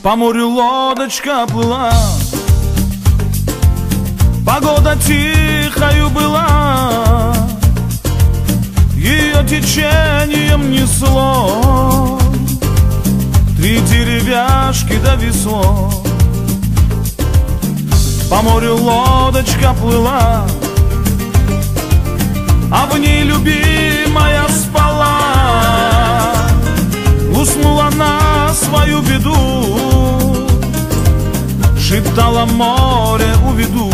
По морю лодочка плыла, погода тихою была, ее течением несло 3 деревяшки да весло. По морю лодочка плыла, а в ней любимая спала. Уснула на свою беду, шептала: море уведу.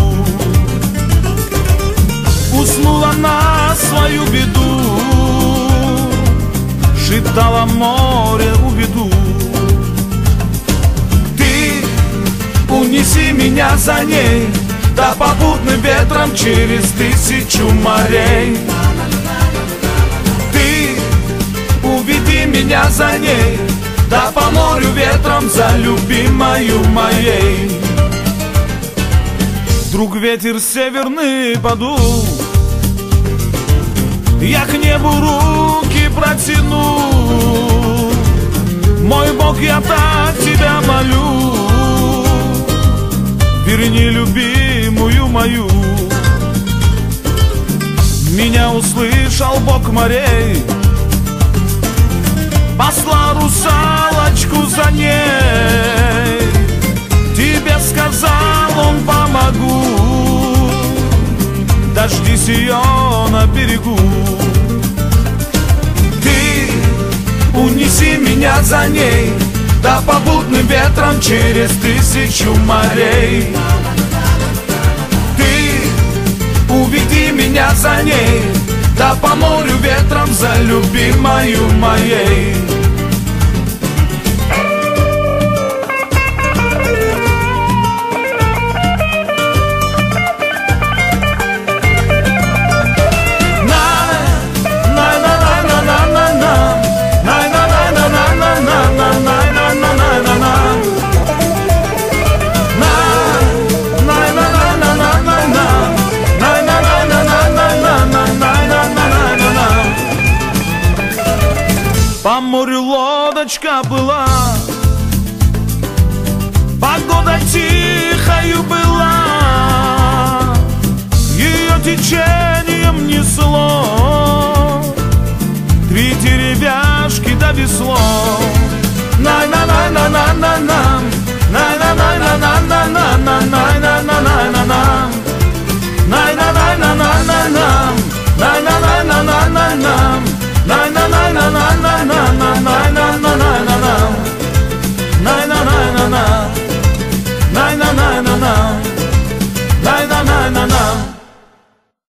Уснула на свою беду, шептала: море уведу. Ты унеси меня за ней, да попутным ветром через 1000 морей. Ты уведи меня за ней, да по морю ветром за любимою моей. Вдруг ветер северный подул, я к небу руки протяну. Мой Бог, я так тебя молю, верни любимую мою. Меня услышал Бог морей, посла русалочку за ней. Тебе сказал он: помогу, дождись ее на берегу. Ты унеси меня за ней, да попутным ветром через 1000 морей. Ты уведи меня за ней, да по морю ветром за любимою моей. По морю лодочка была, погода тихою была, ее течением несло 3 деревяшки да весло. На-на-на-на-на.